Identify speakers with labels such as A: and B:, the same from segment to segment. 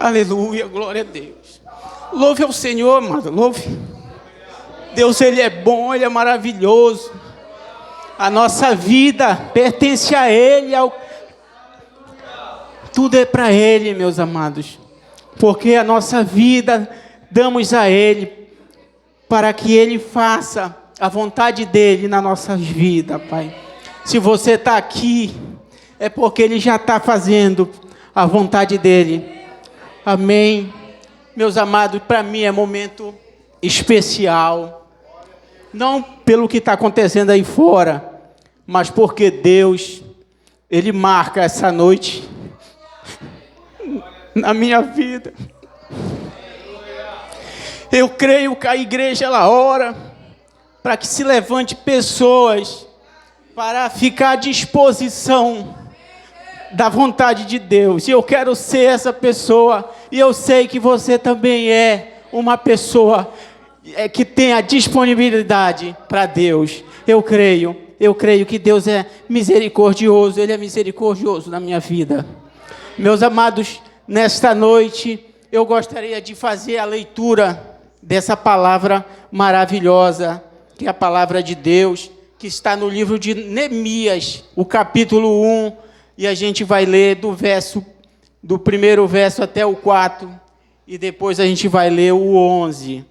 A: Aleluia, glória a Deus. Louve ao Senhor, amado, louve. Deus, Ele é bom, Ele é maravilhoso. A nossa vida pertence a Ele. Tudo é para Ele, meus amados. Porque a nossa vida damos a Ele, para que Ele faça a vontade dEle na nossa vida, Pai. Se você está aqui, é porque Ele já está fazendo a vontade dEle. Amém. Meus amados, para mim é momento especial. Não pelo que está acontecendo aí fora, mas porque Deus, Ele marca essa noite na minha vida. Eu creio que a igreja, ela ora para que se levante pessoas para ficar à disposição da vontade de Deus. E eu quero ser essa pessoa. E eu sei que você também é uma pessoa que tem a disponibilidade para Deus. Eu creio que Deus é misericordioso. Ele é misericordioso na minha vida. Meus amados, nesta noite eu gostaria de fazer a leitura dessa palavra maravilhosa, que é a palavra de Deus, que está no livro de Neemias, o capítulo 1, e a gente vai ler do primeiro verso até o 4, e depois a gente vai ler o 11.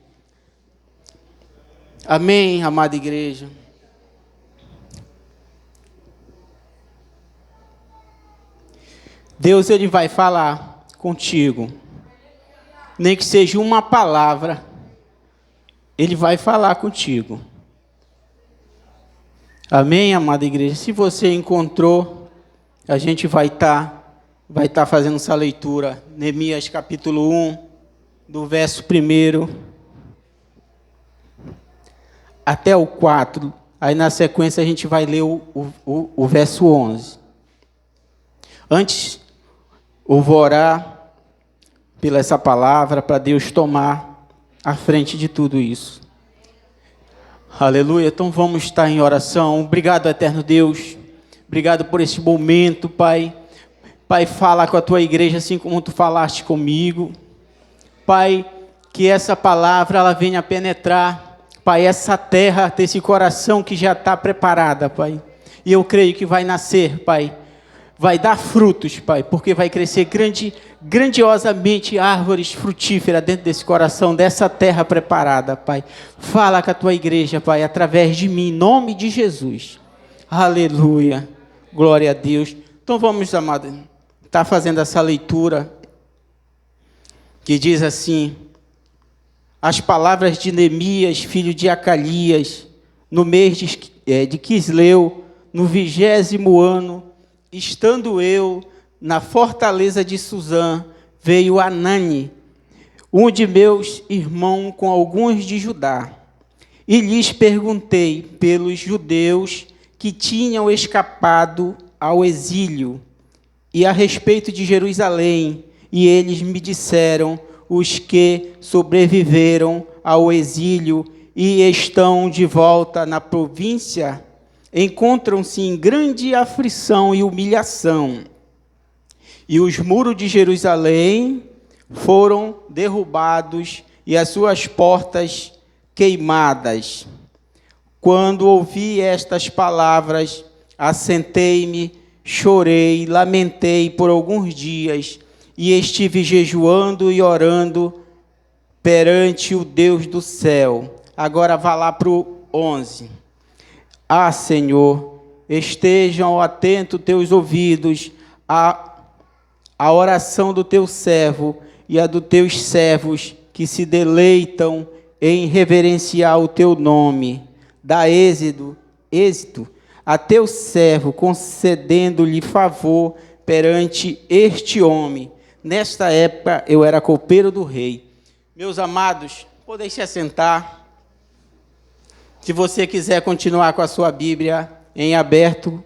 A: Amém, amada igreja? Deus, Ele vai falar contigo, nem que seja uma palavra, Ele vai falar contigo. Amém, amada igreja? Se você encontrou, a gente vai estar fazendo essa leitura. Neemias capítulo 1, do verso 1 até o 4. Aí na sequência a gente vai ler o verso 11. Antes, eu vou orar pela essa palavra, para Deus tomar a frente de tudo isso. Aleluia. Então vamos estar em oração. Obrigado, eterno Deus. Obrigado por esse momento, Pai. Pai, fala com a tua igreja assim como tu falaste comigo. Pai, que essa palavra ela venha penetrar, Pai, essa terra, desse coração que já está preparada, Pai. E eu creio que vai nascer, Pai. Vai dar frutos, Pai, porque vai crescer grandiosamente árvores frutíferas dentro desse coração, dessa terra preparada, Pai. Fala com a tua igreja, Pai, através de mim, em nome de Jesus. Aleluia. Glória a Deus. Então vamos, amado, estar fazendo essa leitura que diz assim: as palavras de Neemias, filho de Acalias, no mês de Quisleu, no 20º ano, estando eu na fortaleza de Suzã, veio Anani, um de meus irmãos, com alguns de Judá. E lhes perguntei pelos judeus que tinham escapado ao exílio, e a respeito de Jerusalém, e eles me disseram: os que sobreviveram ao exílio e estão de volta na província, encontram-se em grande aflição e humilhação. E os muros de Jerusalém foram derrubados e as suas portas queimadas. Quando ouvi estas palavras, assentei-me, chorei, lamentei por alguns dias, e estive jejuando e orando perante o Deus do céu. Agora vá lá para o 11. Ah, Senhor, estejam atentos teus ouvidos à oração do teu servo e a dos teus servos que se deleitam em reverenciar o teu nome. Dá êxito a teu servo, concedendo-lhe favor perante este homem. Nesta época eu era copeiro do rei. Meus amados, podem se assentar. Se você quiser continuar com a sua Bíblia em aberto,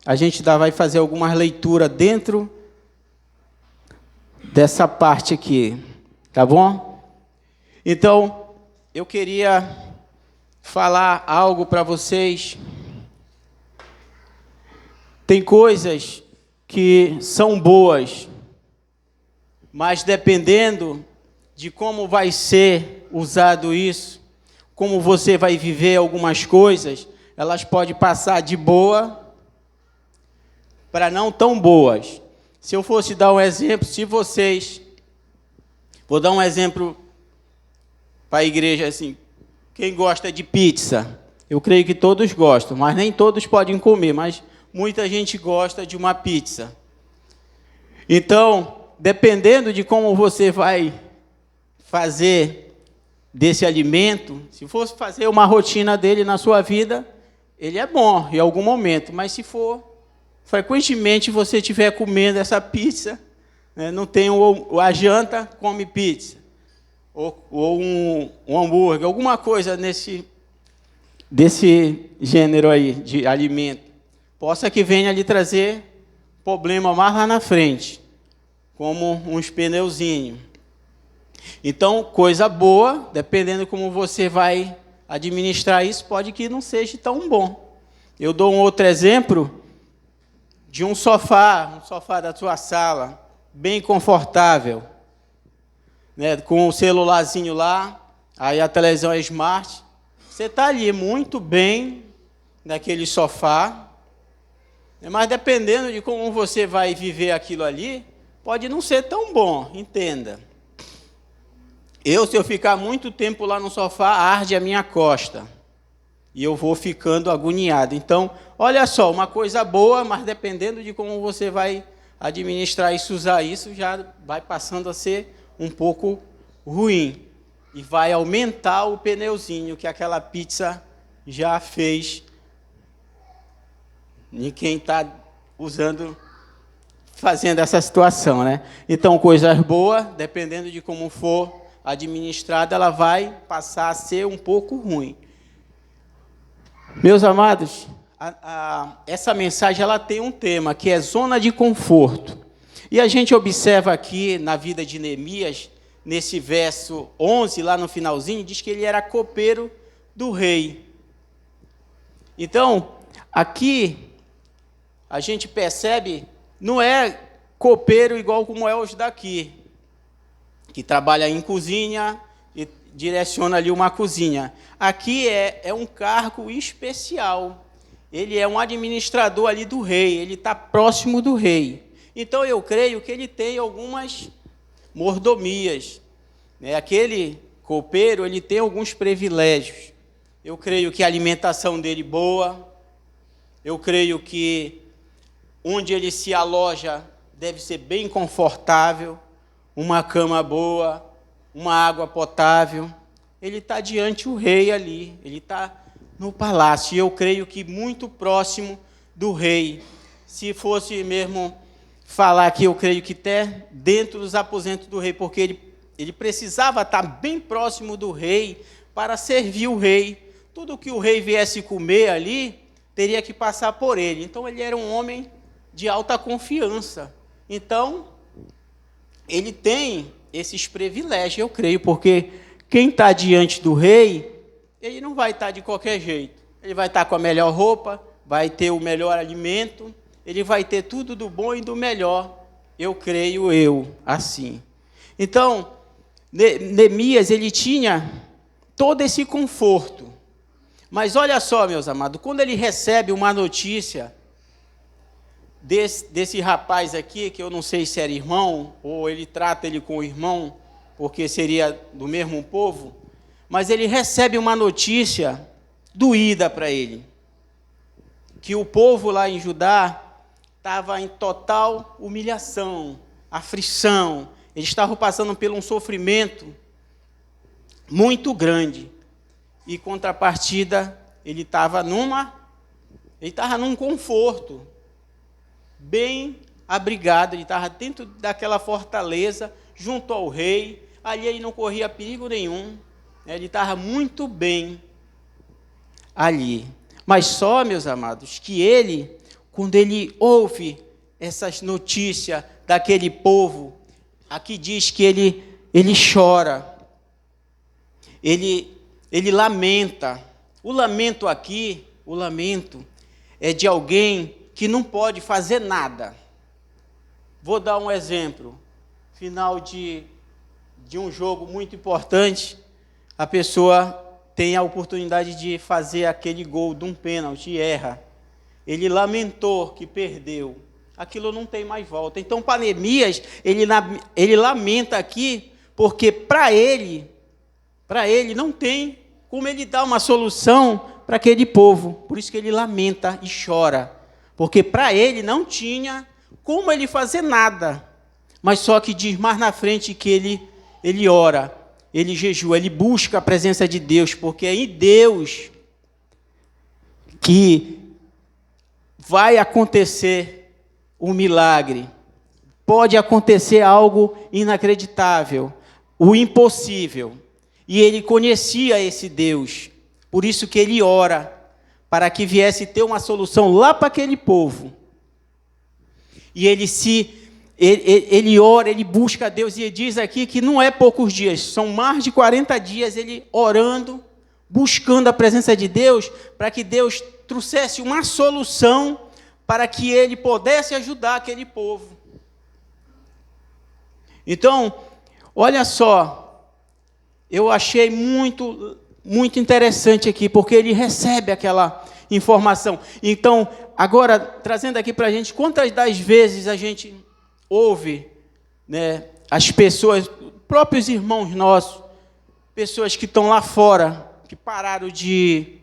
A: a gente vai fazer algumas leituras dentro dessa parte aqui, tá bom? Então, eu queria falar algo para vocês. Tem coisas que são boas, Mas dependendo de como vai ser usado isso, como você vai viver algumas coisas, elas podem passar de boa para não tão boas. Se eu fosse dar um exemplo, vou dar um exemplo para a igreja assim, quem gosta de pizza? Eu creio que todos gostam, mas nem todos podem comer, mas muita gente gosta de uma pizza. Então, dependendo de como você vai fazer desse alimento, se fosse fazer uma rotina dele na sua vida, ele é bom em algum momento, mas se for frequentemente você estiver comendo essa pizza, né, não tem a janta, come pizza, ou um hambúrguer, alguma coisa desse gênero aí de alimento, possa que venha lhe trazer problema mais lá na frente, como uns pneuzinhos. Então, coisa boa, dependendo como você vai administrar isso, pode que não seja tão bom. Eu dou um outro exemplo de um sofá da sua sala, bem confortável, né, com o celularzinho lá, aí a televisão é smart. Você está ali muito bem naquele sofá, mas dependendo de como você vai viver aquilo ali, pode não ser tão bom, entenda. Se eu ficar muito tempo lá no sofá, arde a minha costa. E eu vou ficando agoniado. Então, olha só, uma coisa boa, mas dependendo de como você vai administrar isso, usar isso, já vai passando a ser um pouco ruim. E vai aumentar o pneuzinho que aquela pizza já fez em quem está fazendo essa situação, né? Então, coisas boas, dependendo de como for administrada, ela vai passar a ser um pouco ruim. Meus amados, essa mensagem ela tem um tema, que é zona de conforto. E a gente observa aqui na vida de Neemias, nesse verso 11, lá no finalzinho, diz que ele era copeiro do rei. Então, aqui, a gente percebe, não é copeiro igual como é os daqui, que trabalha em cozinha e direciona ali uma cozinha. Aqui é um cargo especial. Ele é um administrador ali do rei, ele está próximo do rei. Então, eu creio que ele tem algumas mordomias. Aquele copeiro, ele tem alguns privilégios. Eu creio que a alimentação dele é boa. Eu creio que onde ele se aloja deve ser bem confortável, uma cama boa, uma água potável. Ele está diante do rei ali, ele está no palácio, e eu creio que muito próximo do rei. Se fosse mesmo falar aqui, eu creio que até dentro dos aposentos do rei, porque ele precisava estar bem próximo do rei para servir o rei. Tudo que o rei viesse comer ali, teria que passar por ele. Então, ele era um homem de alta confiança. Então, ele tem esses privilégios, eu creio, porque quem está diante do rei, ele não vai estar de qualquer jeito. Ele vai estar com a melhor roupa, vai ter o melhor alimento, ele vai ter tudo do bom e do melhor. Eu creio assim. Então, Neemias, ele tinha todo esse conforto. Mas olha só, meus amados, quando ele recebe uma notícia desse rapaz aqui, que eu não sei se era irmão, ou ele trata ele com irmão, porque seria do mesmo povo, mas ele recebe uma notícia doída para ele, que o povo lá em Judá estava em total humilhação, aflição, eles estavam passando por um sofrimento muito grande, e contrapartida, ele estava num conforto, bem abrigado, ele estava dentro daquela fortaleza, junto ao rei, ali ele não corria perigo nenhum, ele estava muito bem ali. Mas só, meus amados, que ele, quando ele ouve essas notícias daquele povo, aqui diz que ele chora, ele lamenta. O lamento aqui, é de alguém que não pode fazer nada. Vou dar um exemplo. final de um jogo muito importante, a pessoa tem a oportunidade de fazer aquele gol de um pênalti e erra. Ele lamentou que perdeu. Aquilo não tem mais volta. Então, para Neemias, ele lamenta aqui, porque para ele não tem como ele dar uma solução para aquele povo. Por isso que ele lamenta e chora. Porque para ele não tinha como ele fazer nada. Mas só que diz mais na frente que ele ora, ele jejua, ele busca a presença de Deus, porque é em Deus que vai acontecer um milagre. Pode acontecer algo inacreditável, o impossível. E ele conhecia esse Deus, por isso que ele ora, para que viesse ter uma solução lá para aquele povo. E ele ora, ele busca a Deus, e ele diz aqui que não é poucos dias, são mais de 40 dias ele orando, buscando a presença de Deus, para que Deus trouxesse uma solução para que ele pudesse ajudar aquele povo. Então, olha só, eu achei muito, muito interessante aqui, porque ele recebe aquela informação. Então, agora, trazendo aqui para a gente, quantas das vezes a gente ouve, né, as pessoas, próprios irmãos nossos, pessoas que estão lá fora, que pararam de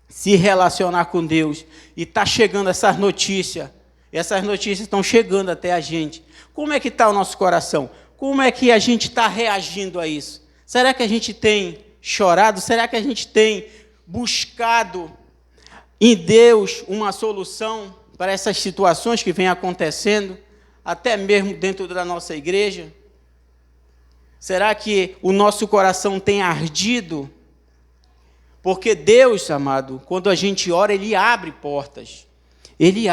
A: se relacionar com Deus, e está chegando essas notícias estão chegando até a gente. Como é que está o nosso coração? Como é que a gente está reagindo a isso? Será que a gente tem chorado? Será que a gente tem buscado em Deus uma solução para essas situações que vêm acontecendo, até mesmo dentro da nossa igreja? Será que o nosso coração tem ardido? Porque Deus, amado, quando a gente ora, Ele abre portas. Ele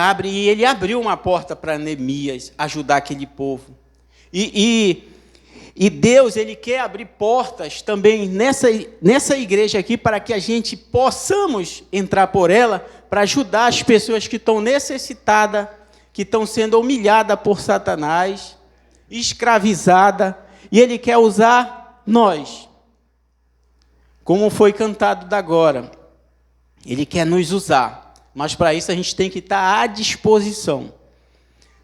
A: abriu uma porta para Neemias ajudar aquele povo. E Deus, Ele quer abrir portas também nessa igreja aqui, para que a gente possamos entrar por ela, para ajudar as pessoas que estão necessitadas, que estão sendo humilhadas por Satanás, escravizadas, e Ele quer usar nós. Como foi cantado da agora, Ele quer nos usar, mas para isso a gente tem que estar à disposição.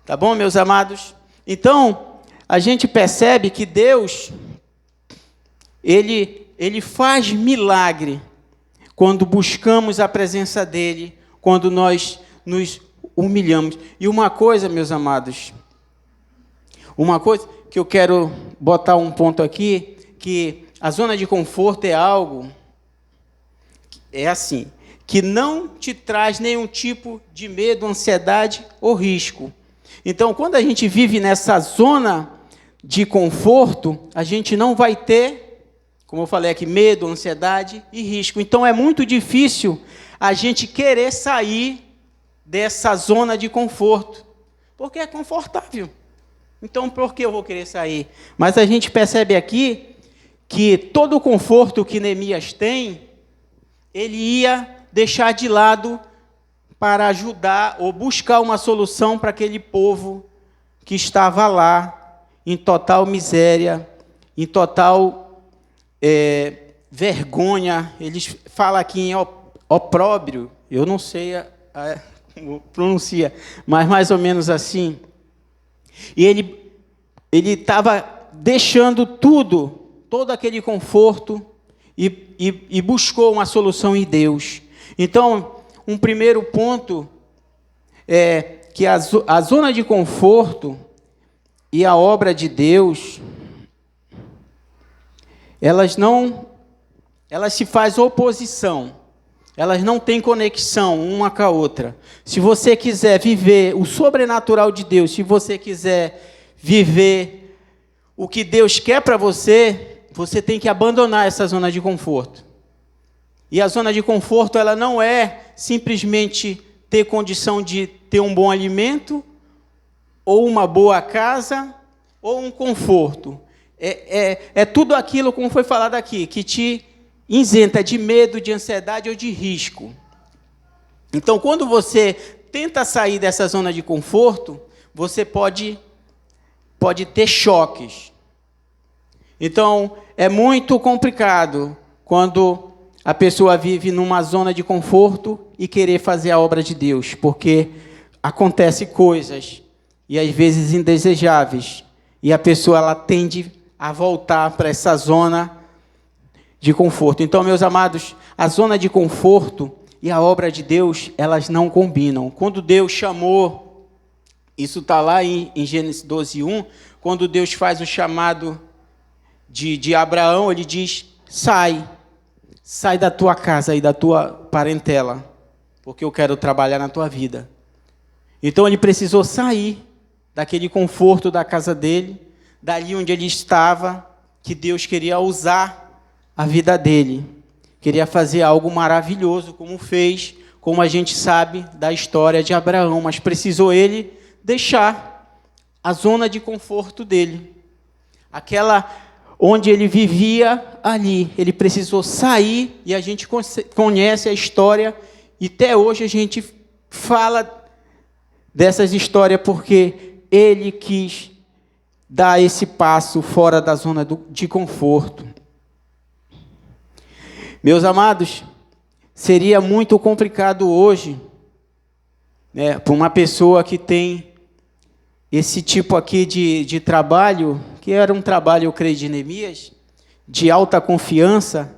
A: Tá bom, meus amados? Então, a gente percebe que Deus, Ele faz milagre quando buscamos a presença dEle, quando nós nos humilhamos. E uma coisa, meus amados, uma coisa que eu quero botar um ponto aqui, que a zona de conforto é algo, assim, que não te traz nenhum tipo de medo, ansiedade ou risco. Então, quando a gente vive nessa zona de conforto, a gente não vai ter, como eu falei aqui, medo, ansiedade e risco. Então, é muito difícil a gente querer sair dessa zona de conforto, porque é confortável. Então, por que eu vou querer sair? Mas a gente percebe aqui que todo o conforto que Neemias tem, ele ia deixar de lado para ajudar ou buscar uma solução para aquele povo que estava lá, em total miséria, em total vergonha. Eles falam aqui em opróbrio, eu não sei como pronuncia, mas mais ou menos assim. E ele estava deixando todo aquele conforto e buscou uma solução em Deus. Então, um primeiro ponto é que a zona de conforto e a obra de Deus, elas se fazem oposição, elas não têm conexão uma com a outra. Se você quiser viver o sobrenatural de Deus, se você quiser viver o que Deus quer para você, você tem que abandonar essa zona de conforto. E a zona de conforto, ela não é simplesmente ter condição de ter um bom alimento, ou uma boa casa, ou um conforto. É tudo aquilo, como foi falado aqui, que te isenta de medo, de ansiedade ou de risco. Então, quando você tenta sair dessa zona de conforto, você pode pode ter choques. Então, é muito complicado quando a pessoa vive numa zona de conforto e querer fazer a obra de Deus, porque acontecem coisas, e às vezes indesejáveis, e a pessoa ela tende a voltar para essa zona de conforto. Então, meus amados, a zona de conforto e a obra de Deus, elas não combinam. Quando Deus chamou, isso está lá em Gênesis 12:1, quando Deus faz o chamado de Abraão, ele diz: sai da tua casa e da tua parentela, porque eu quero trabalhar na tua vida. Então ele precisou sair daquele conforto da casa dele, dali onde ele estava, que Deus queria usar a vida dele. Queria fazer algo maravilhoso, como fez, como a gente sabe da história de Abraão, mas precisou ele deixar a zona de conforto dele. Aquela onde ele vivia ali, ele precisou sair, e a gente conhece a história, e até hoje a gente fala dessas histórias porque ele quis dar esse passo fora da zona de conforto. Meus amados, seria muito complicado hoje, né, para uma pessoa que tem esse tipo aqui de trabalho, que era um trabalho, eu creio, de Neemias, de alta confiança.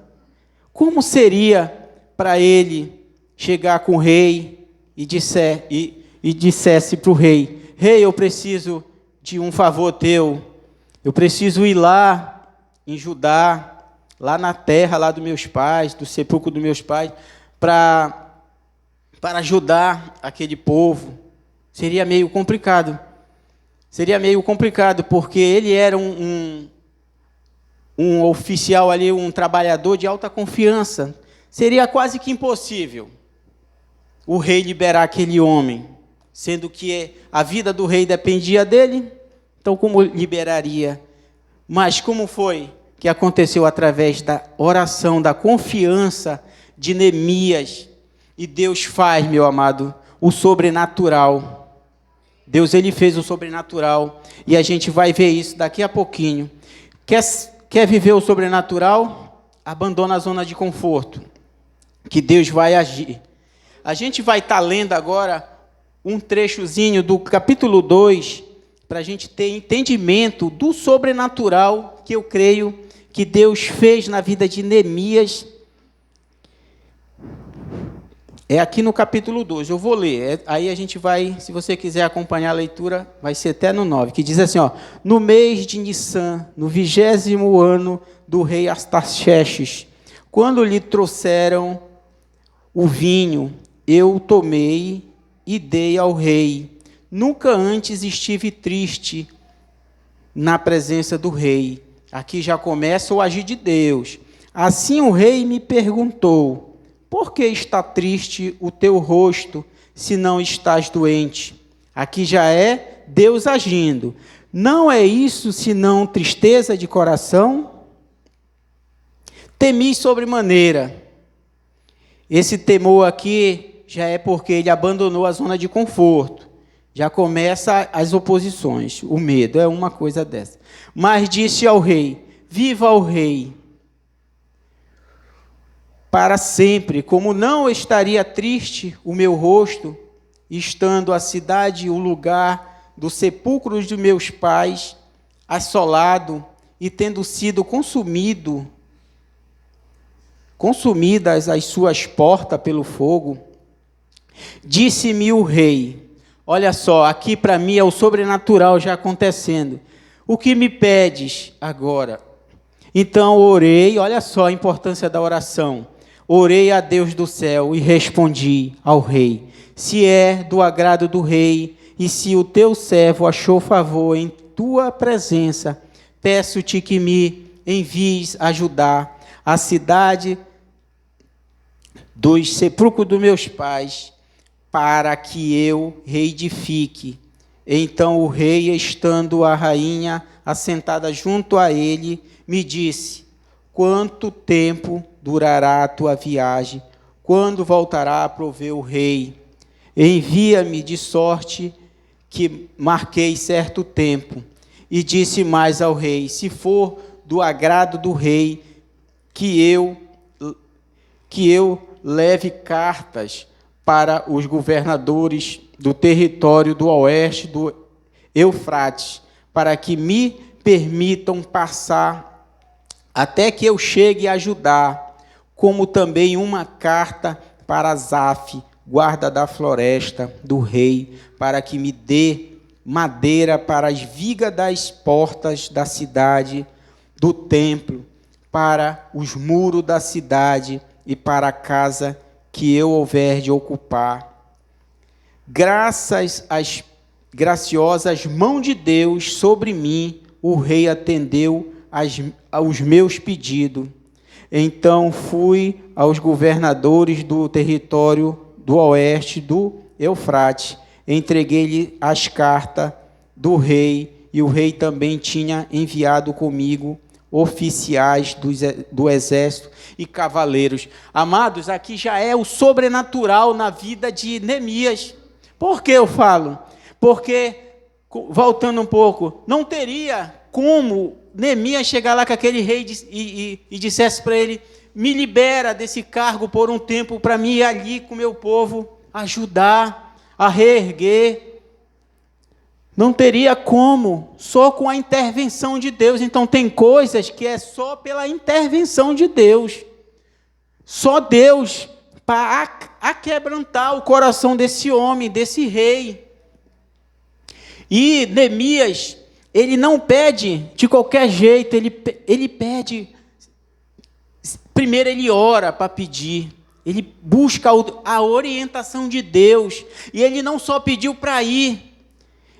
A: Como seria para ele chegar com o rei e dissesse para o rei: rei, eu preciso de um favor teu, eu preciso ir lá em Judá, lá na terra lá dos meus pais, do sepulcro dos meus pais, para ajudar aquele povo. Seria meio complicado. Seria meio complicado, porque ele era um oficial ali, um trabalhador de alta confiança. Seria quase que impossível o rei liberar aquele homem, sendo que a vida do rei dependia dele. Então, como liberaria? Mas como foi que aconteceu? Através da oração, da confiança de Neemias. E Deus faz, meu amado, o sobrenatural. Deus, ele fez o sobrenatural, e a gente vai ver isso daqui a pouquinho. Quer viver o sobrenatural? Abandona a zona de conforto, que Deus vai agir. A gente vai estar lendo agora um trechozinho do capítulo 2, para a gente ter entendimento do sobrenatural que eu creio que Deus fez na vida de Neemias. É aqui no capítulo 2, eu vou ler, aí a gente vai, se você quiser acompanhar a leitura, vai ser até no 9, que diz assim, ó: no mês de Nissan, no 20º ano do rei Artaxerxes, quando lhe trouxeram o vinho, eu tomei e dei ao rei. Nunca antes estive triste na presença do rei. Aqui já começa o agir de Deus. Assim o rei me perguntou: por que está triste o teu rosto, se não estás doente? Aqui já é Deus agindo. Não é isso senão tristeza de coração? Temi sobremaneira. Esse temor aqui já é porque ele abandonou a zona de conforto. Já começa as oposições. O medo é uma coisa dessa. Mas disse ao rei: viva o rei para sempre, como não estaria triste o meu rosto, estando a cidade, o lugar do sepulcro de meus pais, assolado e tendo sido consumidas as suas portas pelo fogo. Disse-me o rei, olha só, aqui para mim é o sobrenatural já acontecendo. O que me pedes agora? Então orei, olha só a importância da oração. Orei a Deus do céu e respondi ao rei: se é do agrado do rei, e se o teu servo achou favor em tua presença, peço-te que me envies ajudar a cidade dos sepulcros dos meus pais, para que eu reedifique. Então o rei, estando a rainha assentada junto a ele, me disse: quanto tempo durará a tua viagem? Quando voltará a prover o rei? Envia-me de sorte que marquei certo tempo. E disse mais ao rei: se for do agrado do rei, que eu leve cartas para os governadores do território do oeste do Eufrates, para que me permitam passar até que eu chegue a Judá, como também uma carta para Asaf, guarda da floresta do rei, para que me dê madeira para as vigas das portas da cidade, do templo, para os muros da cidade e para a casa que eu houver de ocupar. Graças às graciosas mãos de Deus sobre mim, o rei atendeu aos meus pedidos. Então fui aos governadores do território do oeste do Eufrates, entreguei-lhe as cartas do rei, e o rei também tinha enviado comigo oficiais do exército e cavaleiros. Amados, aqui já é o sobrenatural na vida de Neemias. Por que eu falo? Porque, voltando um pouco, não teria como Neemias chegar lá com aquele rei e dissesse para ele: me libera desse cargo por um tempo para mim ir ali com o meu povo, ajudar a reerguer. Não teria como, só com a intervenção de Deus. Então tem coisas que é só pela intervenção de Deus. Só Deus para aquebrantar o coração desse homem, desse rei. E Neemias, ele não pede de qualquer jeito, ele pede. Primeiro ele ora para pedir. Ele busca a orientação de Deus. E ele não só pediu para ir,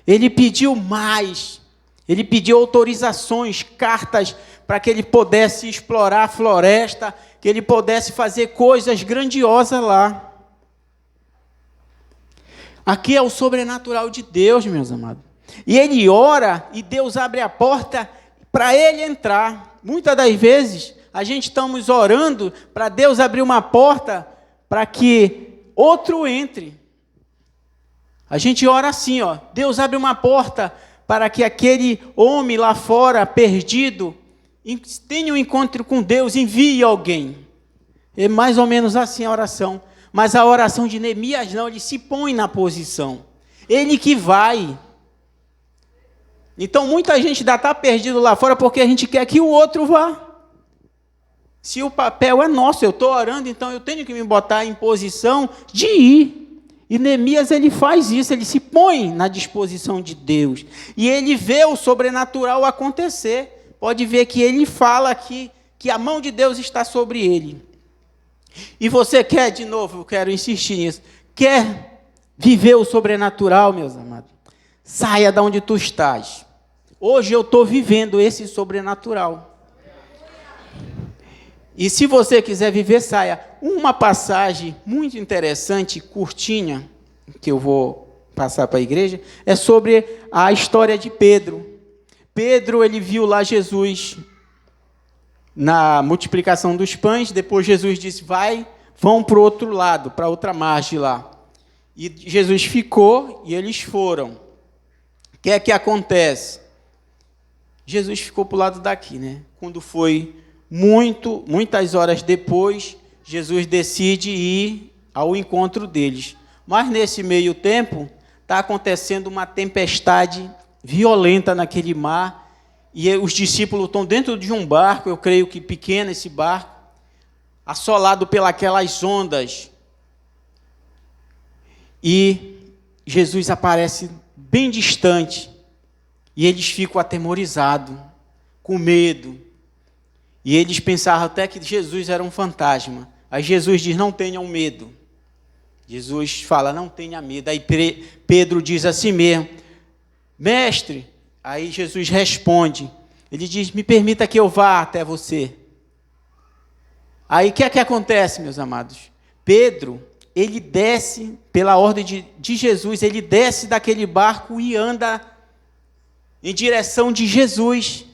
A: ele pediu mais. Ele pediu autorizações, cartas, para que ele pudesse explorar a floresta, que ele pudesse fazer coisas grandiosas lá. Aqui é o sobrenatural de Deus, meus amados. E ele ora e Deus abre a porta para ele entrar. Muitas das vezes, a gente estamos orando para Deus abrir uma porta para que outro entre. A gente ora assim, ó, Deus abre uma porta para que aquele homem lá fora, perdido, tenha um encontro com Deus, envie alguém. É mais ou menos assim a oração. Mas a oração de Neemias não, ele se põe na posição. Ele que vai. Então muita gente ainda está perdido lá fora porque a gente quer que o outro vá. Se o papel é nosso, eu estou orando, então eu tenho que me botar em posição de ir. E Neemias, ele faz isso, ele se põe na disposição de Deus. E ele vê o sobrenatural acontecer. Pode ver que ele fala aqui que a mão de Deus está sobre ele. E você quer, de novo, eu quero insistir nisso, quer viver o sobrenatural, meus amados? Saia de onde tu estás. Hoje eu estou vivendo esse sobrenatural. E se você quiser viver, saia. Uma passagem muito interessante, curtinha, que eu vou passar para a igreja, é sobre a história de Pedro. Pedro, ele viu lá Jesus na multiplicação dos pães, depois Jesus disse, vão para o outro lado, para outra margem lá. E Jesus ficou e eles foram. O que é que acontece? Jesus ficou para o lado daqui, né? Quando foi muitas horas depois, Jesus decide ir ao encontro deles. Mas nesse meio tempo, está acontecendo uma tempestade violenta naquele mar, e os discípulos estão dentro de um barco, eu creio que pequeno esse barco, assolado pelas ondas. E Jesus aparece bem distante, e eles ficam atemorizados, com medo. E eles pensavam até que Jesus era um fantasma. Aí Jesus diz, não tenham medo. Jesus fala, não tenha medo. Aí Pedro diz assim mesmo, mestre. Aí Jesus responde, ele diz, me permita que eu vá até você. Aí o que é que acontece, meus amados? Pedro, ele desce, pela ordem de Jesus, ele desce daquele barco e anda em direção de Jesus.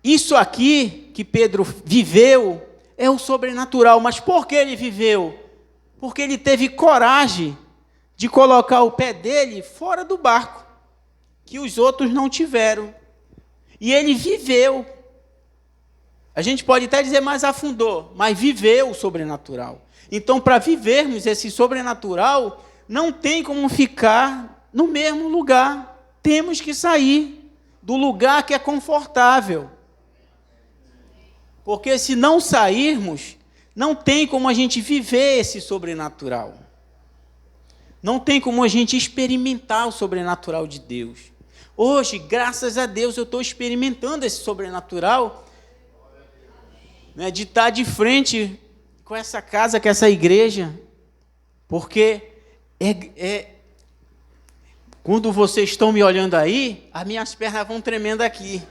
A: Isso aqui que Pedro viveu é o sobrenatural. Mas por que ele viveu? Porque ele teve coragem de colocar o pé dele fora do barco, que os outros não tiveram. E ele viveu. A gente pode até dizer mais afundou, mas viveu o sobrenatural. Então, para vivermos esse sobrenatural, não tem como ficar no mesmo lugar. Temos que sair do lugar que é confortável. Porque se não sairmos, não tem como a gente viver esse sobrenatural. Não tem como a gente experimentar o sobrenatural de Deus. Hoje, graças a Deus, eu estou experimentando esse sobrenatural, né, de estar de frente com essa casa, com essa igreja, porque quando vocês estão me olhando aí, as minhas pernas vão tremendo aqui.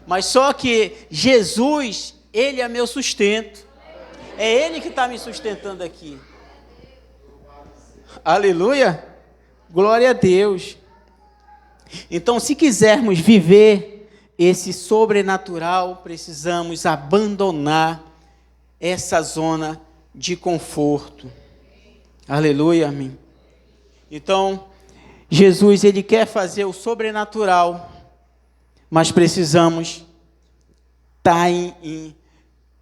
A: Mas só que Jesus, Ele é meu sustento. É Ele que está me sustentando aqui. Aleluia! Glória a Deus. Então, se quisermos viver esse sobrenatural, precisamos abandonar essa zona de conforto. Aleluia, amém. Então, Jesus, Ele quer fazer o sobrenatural, mas precisamos estar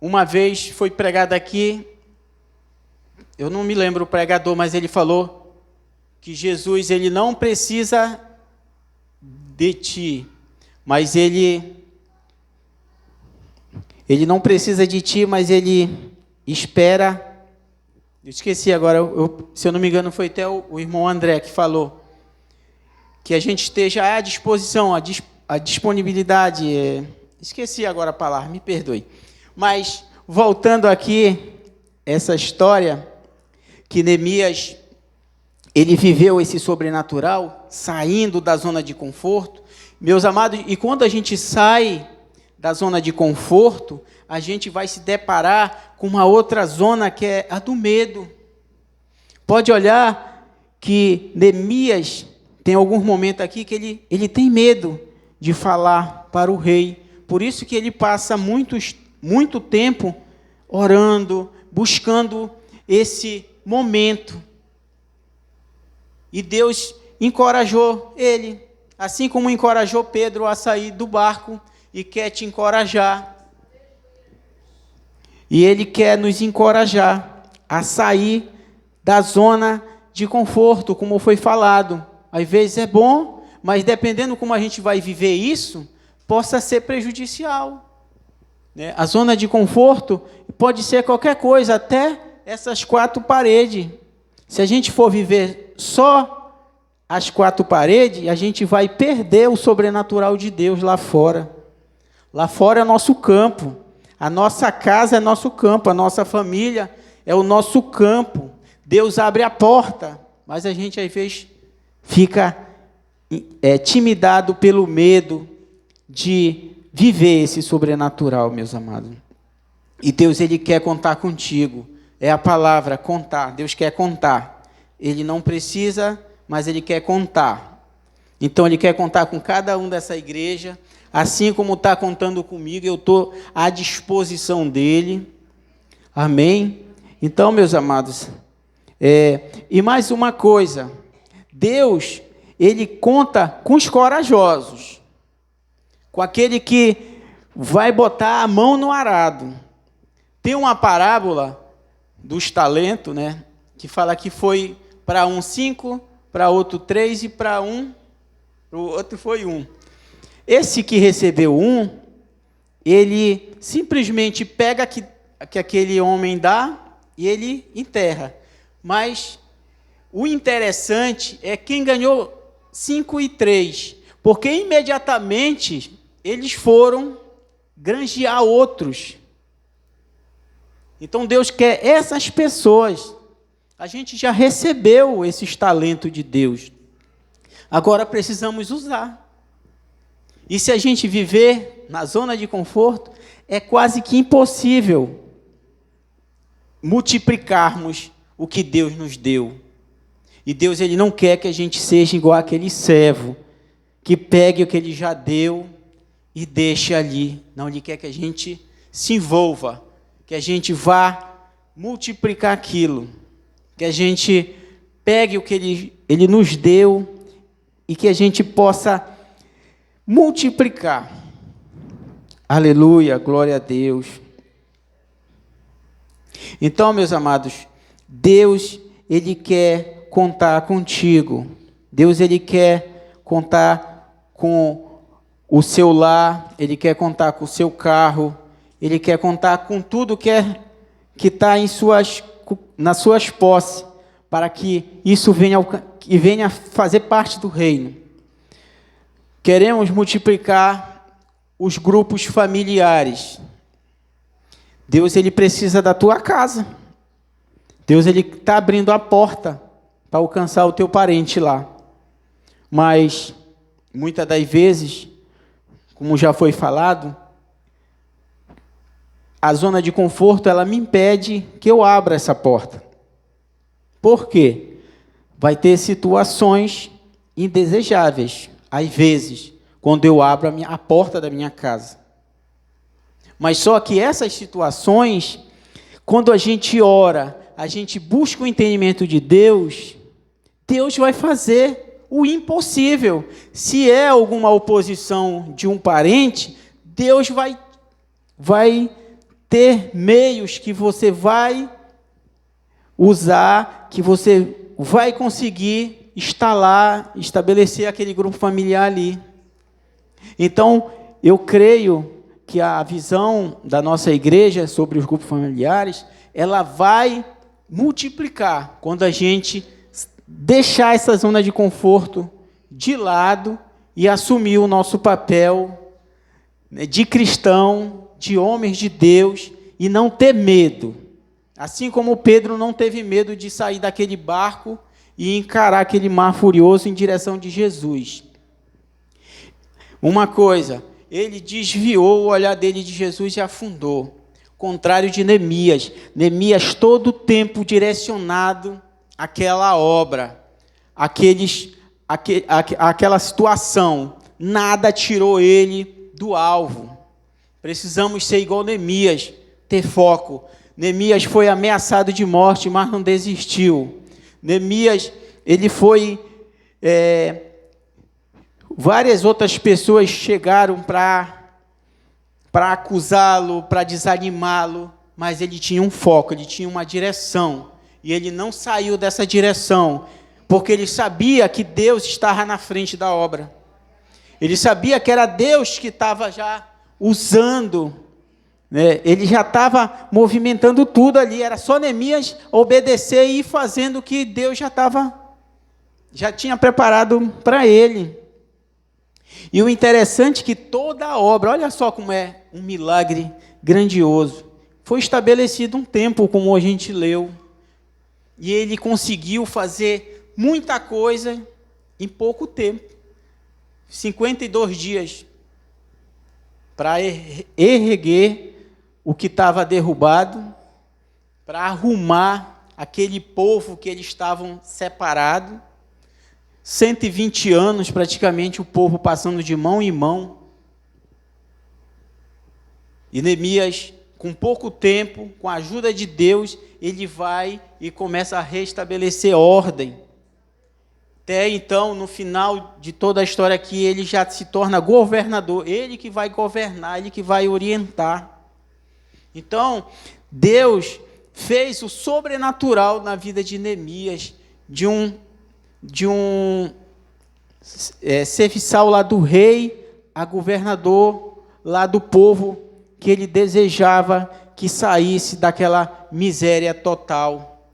A: Uma vez foi pregado aqui, eu não me lembro o pregador, mas ele falou que Jesus, Ele não precisa de ti, mas Ele não precisa de ti, mas Ele espera. Eu esqueci agora, se eu não me engano, foi até o irmão André que falou, que a gente esteja à disposição, a disponibilidade. Esqueci agora a palavra, me perdoe. Mas, voltando aqui, essa história, que Neemias, ele viveu esse sobrenatural, saindo da zona de conforto. Meus amados, e quando a gente sai da zona de conforto, a gente vai se deparar com uma outra zona, que é a do medo. Pode olhar que Neemias, tem alguns momentos aqui que ele tem medo de falar para o rei. Por isso que ele passa muito tempo orando, buscando esse momento. E Deus encorajou ele, assim como encorajou Pedro a sair do barco, e quer te encorajar. E Ele quer nos encorajar a sair da zona de conforto, como foi falado. Às vezes é bom, mas dependendo como a gente vai viver isso, possa ser prejudicial. A zona de conforto pode ser qualquer coisa, até essas 4 paredes. Se a gente for viver só as 4 paredes, a gente vai perder o sobrenatural de Deus lá fora. Lá fora é nosso campo, a nossa casa é nosso campo, a nossa família é o nosso campo. Deus abre a porta, mas a gente às vezes fica intimidado pelo medo de viver esse sobrenatural, meus amados. E Deus, Ele quer contar contigo. É a palavra, contar. Deus quer contar. Ele não precisa, mas Ele quer contar. Então, Ele quer contar com cada um dessa igreja, assim como está contando comigo, eu estou à disposição dEle. Amém? Então, meus amados, e mais uma coisa, Deus, Ele conta com os corajosos, com aquele que vai botar a mão no arado. Tem uma parábola dos talentos, né, que fala que foi para um 5, para outro 3 e para o outro foi 1. Esse que recebeu 1, ele simplesmente pega que aquele homem dá e ele enterra. Mas o interessante é quem ganhou 5 e 3, porque imediatamente eles foram granjear outros. Então Deus quer essas pessoas. A gente já recebeu esses talentos de Deus. Agora precisamos usar. E se a gente viver na zona de conforto, é quase que impossível multiplicarmos o que Deus nos deu. E Deus, Ele não quer que a gente seja igual aquele servo, que pegue o que Ele já deu e deixe ali. Não, Ele quer que a gente se envolva, que a gente vá multiplicar aquilo, que a gente pegue o que Ele nos deu e que a gente possa multiplicar. Aleluia, glória a Deus. Então, meus amados, Deus, Ele quer contar contigo. Deus, Ele quer contar com o seu lar, Ele quer contar com o seu carro, Ele quer contar com tudo que está nas suas posses, para que isso venha fazer parte do reino. Queremos multiplicar os grupos familiares. Deus, Ele precisa da tua casa. Deus, Ele está abrindo a porta para alcançar o teu parente lá. Mas, muitas das vezes, como já foi falado, a zona de conforto, ela me impede que eu abra essa porta. Por quê? Vai ter situações indesejáveis, às vezes, quando eu abro a porta da minha casa. Mas só que essas situações, quando a gente ora, a gente busca o entendimento de Deus, Deus vai fazer o impossível. Se é alguma oposição de um parente, Deus vai ter meios que você vai usar, que você vai conseguir estabelecer aquele grupo familiar ali. Então, eu creio que a visão da nossa igreja sobre os grupos familiares, ela vai multiplicar quando a gente deixar essa zona de conforto de lado e assumir o nosso papel de cristão, de homens de Deus, e não ter medo. Assim como Pedro não teve medo de sair daquele barco e encarar aquele mar furioso em direção de Jesus. Uma coisa, ele desviou o olhar dele de Jesus e afundou. Contrário de Neemias. Neemias todo o tempo direcionado àquela obra, àquela situação. Nada tirou ele do alvo. Precisamos ser igual Neemias, ter foco. Neemias foi ameaçado de morte, mas não desistiu. Neemias, ele foi... várias outras pessoas chegaram para acusá-lo, para desanimá-lo, mas ele tinha um foco, ele tinha uma direção, e ele não saiu dessa direção, porque ele sabia que Deus estava na frente da obra. Ele sabia que era Deus que estava já usando, né? Ele já estava movimentando tudo ali, era só Neemias obedecer e ir fazendo o que Deus já tinha preparado para ele. E o interessante é que toda a obra, olha só como é um milagre grandioso, foi estabelecido um tempo, como a gente leu, e ele conseguiu fazer muita coisa em pouco tempo, 52 dias, para erguer o que estava derrubado, para arrumar aquele povo que eles estavam separados, 120 anos, praticamente, o povo passando de mão em mão. E Neemias, com pouco tempo, com a ajuda de Deus, ele vai e começa a restabelecer ordem. Até então, no final de toda a história aqui, ele já se torna governador. Ele que vai governar, ele que vai orientar. Então, Deus fez o sobrenatural na vida de Neemias, de um serviçal lá do rei a governador lá do povo que ele desejava que saísse daquela miséria total.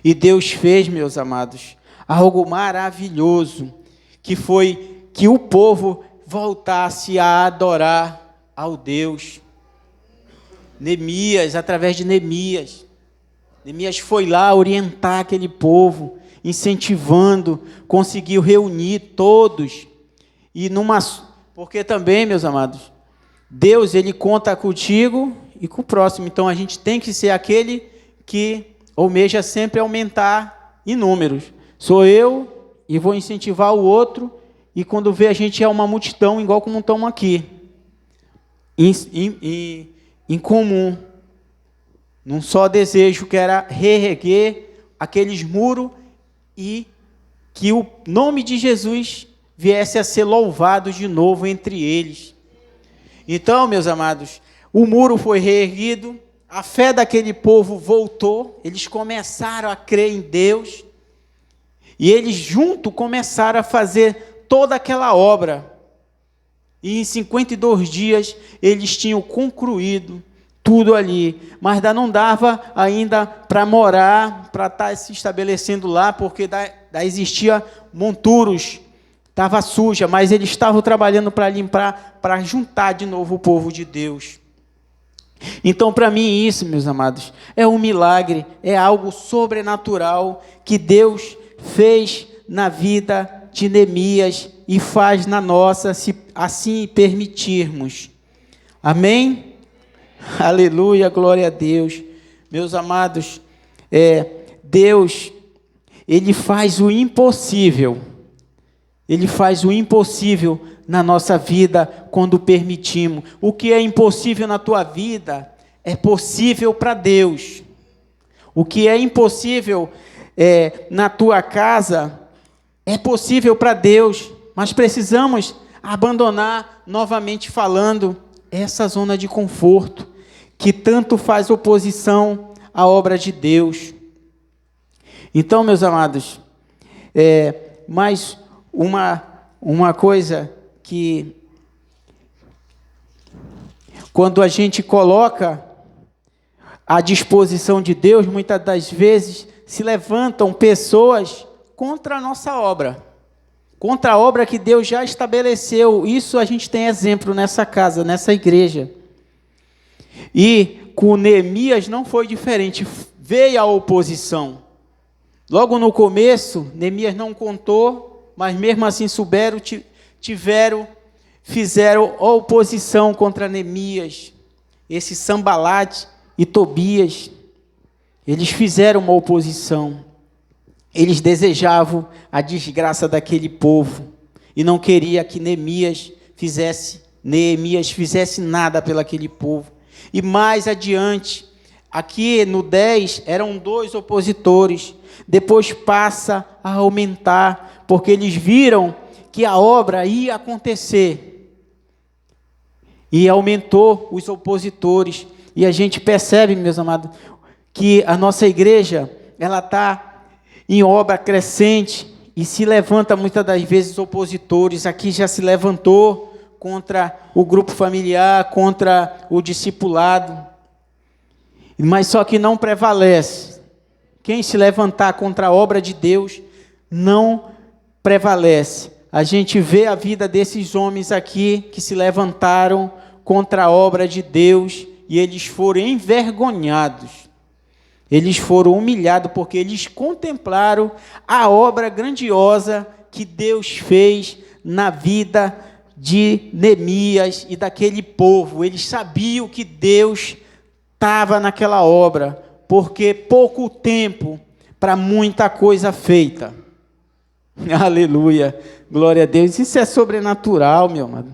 A: E Deus fez, meus amados, algo maravilhoso, que foi que o povo voltasse a adorar ao Deus. Neemias, através de Neemias foi lá orientar aquele povo, incentivando, conseguiu reunir todos, porque também, meus amados, Deus, ele conta contigo e com o próximo, então a gente tem que ser aquele que almeja sempre aumentar em números. Sou eu e vou incentivar o outro, e quando vê a gente é uma multidão, igual como estamos aqui, em comum, num só desejo, que era reerguer aqueles muros e que o nome de Jesus viesse a ser louvado de novo entre eles. Então, meus amados, o muro foi reerguido, a fé daquele povo voltou, eles começaram a crer em Deus, e eles juntos começaram a fazer toda aquela obra. E em 52 dias eles tinham concluído tudo ali, mas ainda não dava ainda para morar, para estar se estabelecendo lá, porque daí existia monturos, estava suja, mas eles estavam trabalhando para limpar, para juntar de novo o povo de Deus. Então, para mim, isso, meus amados, é um milagre, é algo sobrenatural que Deus fez na vida de Neemias e faz na nossa, se assim permitirmos. Amém? Aleluia, glória a Deus. Meus amados, Deus, Ele faz o impossível. Ele faz o impossível na nossa vida quando permitimos. O que é impossível na tua vida é possível para Deus. O que é impossível na tua casa é possível para Deus, mas precisamos abandonar, novamente falando, essa zona de conforto que tanto faz oposição à obra de Deus. Então, meus amados, mais uma coisa que, quando a gente coloca à disposição de Deus, muitas das vezes se levantam pessoas contra a nossa obra, contra a obra que Deus já estabeleceu. Isso a gente tem exemplo nessa casa, nessa igreja. E com Neemias não foi diferente, veio a oposição. Logo no começo, Neemias não contou, mas mesmo assim fizeram oposição contra Neemias. Esse Sanbalate e Tobias, eles fizeram uma oposição. Eles desejavam a desgraça daquele povo e não queria que Neemias fizesse nada pelaquele povo. E mais adiante, aqui no 10, eram 2 opositores, depois passa a aumentar, porque eles viram que a obra ia acontecer. E aumentou os opositores. E a gente percebe, meus amados, que a nossa igreja, ela está em obra crescente e se levanta muitas das vezes opositores. Aqui já se levantou contra o grupo familiar, contra o discipulado, mas só que não prevalece. Quem se levantar contra a obra de Deus não prevalece. A gente vê a vida desses homens aqui que se levantaram contra a obra de Deus e eles foram envergonhados. Eles foram humilhados porque eles contemplaram a obra grandiosa que Deus fez na vida de Neemias e daquele povo. Eles sabiam que Deus estava naquela obra, porque pouco tempo para muita coisa feita. Aleluia, glória a Deus. Isso é sobrenatural, meu amado.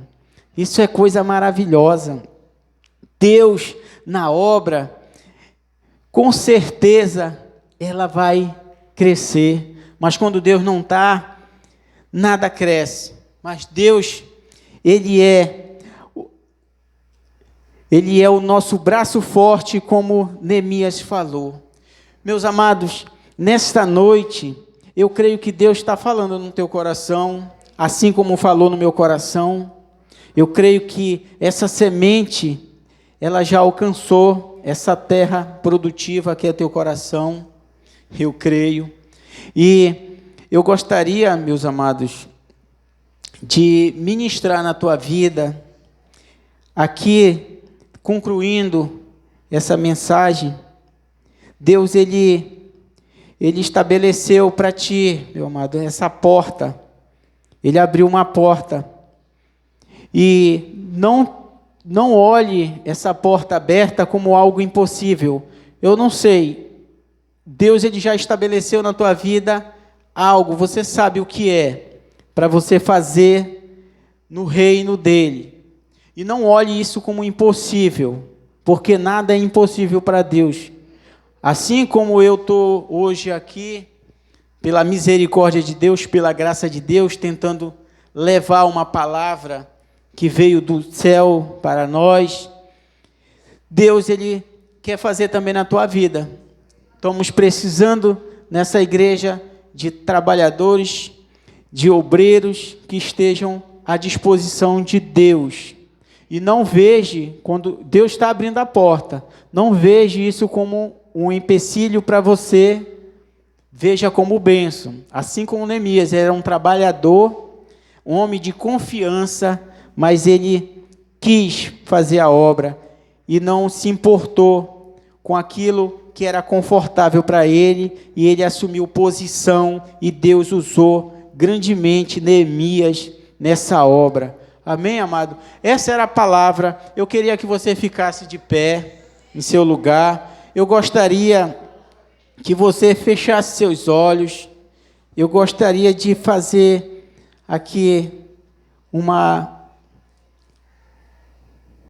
A: Isso é coisa maravilhosa. Deus na obra, com certeza, ela vai crescer. Mas quando Deus não está, nada cresce. Mas Deus, Ele é o nosso braço forte, como Neemias falou. Meus amados, nesta noite, eu creio que Deus está falando no teu coração, assim como falou no meu coração. Eu creio que essa semente, ela já alcançou essa terra produtiva que é teu coração. Eu creio. E eu gostaria, meus amados, de ministrar na tua vida, aqui, concluindo essa mensagem. Deus, Ele estabeleceu para ti, meu amado, essa porta. Ele abriu uma porta. E não olhe essa porta aberta como algo impossível. Eu não sei. Deus, Ele já estabeleceu na tua vida algo, você sabe o que é, para você fazer no reino dEle. E não olhe isso como impossível, porque nada é impossível para Deus. Assim como eu estou hoje aqui, pela misericórdia de Deus, pela graça de Deus, tentando levar uma palavra que veio do céu para nós. Deus, Ele quer fazer também na tua vida. Estamos precisando, nessa igreja, de trabalhadores, de obreiros que estejam à disposição de Deus. E não veja, quando Deus está abrindo a porta, não veja isso como um empecilho para você, veja como bênção. Assim como Neemias era um trabalhador, um homem de confiança, mas ele quis fazer a obra e não se importou com aquilo que era confortável para ele, e ele assumiu posição, e Deus usou grandemente Neemias nessa obra. Amém, amado? Essa era a palavra. Eu queria que você ficasse de pé em seu lugar. Eu gostaria que você fechasse seus olhos. Eu gostaria de fazer aqui uma